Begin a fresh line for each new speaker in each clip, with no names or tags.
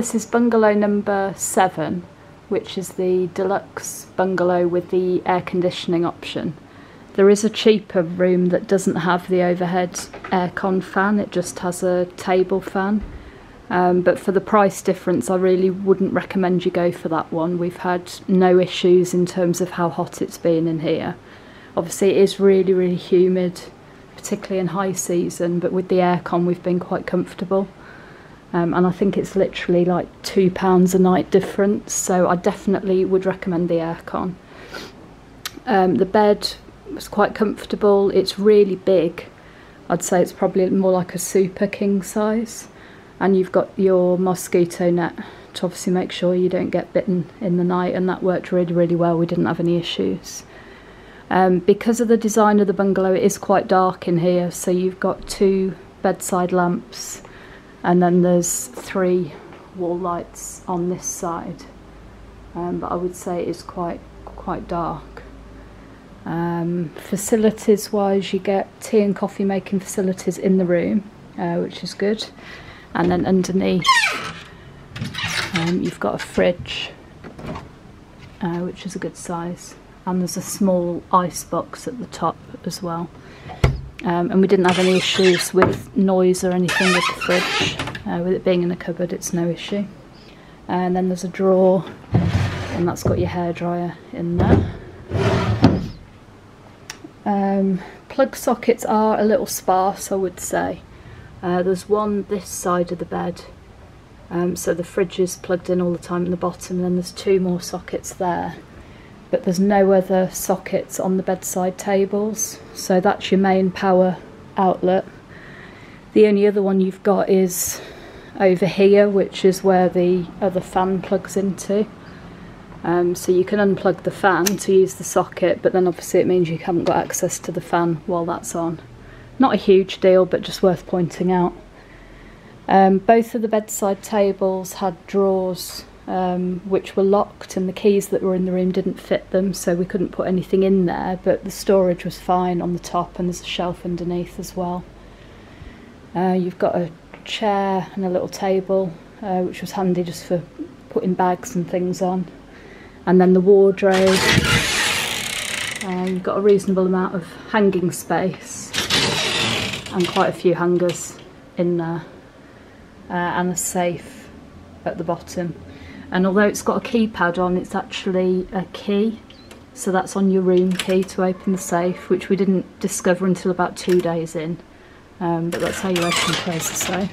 this is bungalow number 7, which is the deluxe bungalow with the air conditioning option. There is a cheaper room that doesn't have the overhead aircon fan, it just has a table fan. But for the price difference, I really wouldn't recommend you go for that one. We've had no issues in terms of how hot it's been in here. Obviously it is really, really humid, particularly in high season, but with the aircon we've been quite comfortable. And I think it's literally like £2 a night difference, so I definitely would recommend the aircon. The bed was quite comfortable. It's really big. I'd say it's probably more like a super king size. And you've got your mosquito net to obviously make sure you don't get bitten in the night, and that worked really, really well. We didn't have any issues. Because of the design of the bungalow, it is quite dark in here, so you've got 2 bedside lamps, and then there's 3 wall lights on this side. But I would say it's quite dark. Facilities wise, you get tea and coffee making facilities in the room, which is good. And then underneath you've got a fridge, which is a good size, and there's a small ice box at the top as well. And we didn't have any issues with noise or anything with the fridge. With it being in a cupboard, it's no issue. And then there's a drawer, and that's got your hairdryer in there. Plug sockets are a little sparse, I would say. There's one this side of the bed, so the fridge is plugged in all the time at the bottom, and then there's 2 more sockets there. But there's no other sockets on the bedside tables, so that's your main power outlet. The only other one you've got is over here, which is where the other fan plugs into. So you can unplug the fan to use the socket, but then obviously it means you haven't got access to the fan while that's on. Not a huge deal, but just worth pointing out. Both of the bedside tables had drawers which were locked, and the keys that were in the room didn't fit them, so we couldn't put anything in there, but the storage was fine on the top, and there's a shelf underneath as well. You've got a chair and a little table, which was handy just for putting bags and things on. And then the wardrobe, you've got a reasonable amount of hanging space and quite a few hangers in there, and a safe at the bottom. And although it's got a keypad on, it's actually a key, so that's on your room key to open the safe, which we didn't discover until about 2 days in, but that's how you open and close the safe.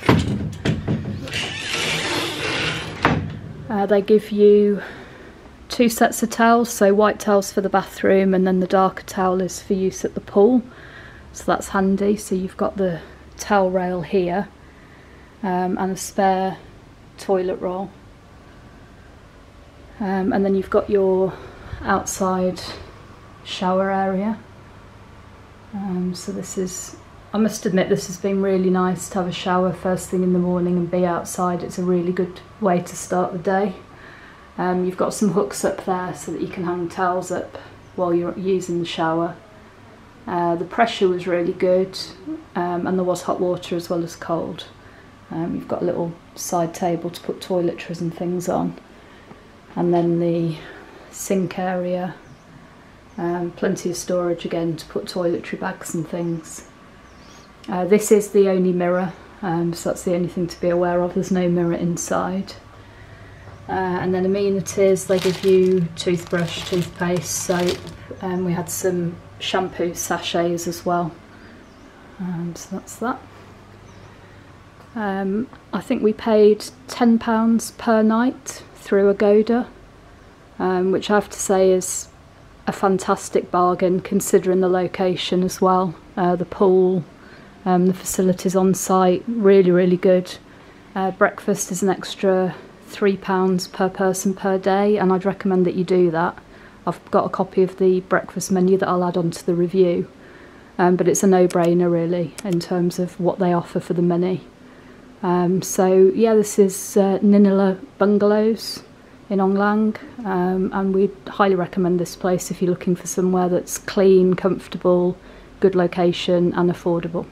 They give you 2 sets of towels, so white towels for the bathroom, and then the darker towel is for use at the pool, so that's handy. So you've got the towel rail here, and a spare toilet roll, and then you've got your outside shower area. So this is, I must admit, this has been really nice to have a shower first thing in the morning and be outside. It's a really good way to start the day. You've got some hooks up there so that you can hang towels up while you're using the shower. The pressure was really good, and there was hot water as well as cold. You've got a little side table to put toiletries and things on, and then the sink area, plenty of storage again to put toiletry bags and things. This is the only mirror, so that's the only thing to be aware of. There's no mirror inside. And then amenities, they give you toothbrush, toothpaste, soap, and we had some shampoo sachets as well. So that's that. I think we paid £10 per night through Agoda, which I have to say is a fantastic bargain considering the location as well. The pool, the facilities on site, really, really good. Breakfast is an extra £3 per person per day, and I'd recommend that you do that. I've got a copy of the breakfast menu that I'll add on to the review, but it's a no-brainer really in terms of what they offer for the money. So yeah, this is Ninila Bungalows in Ong Lang, and we'd highly recommend this place if you're looking for somewhere that's clean, comfortable, good location and affordable.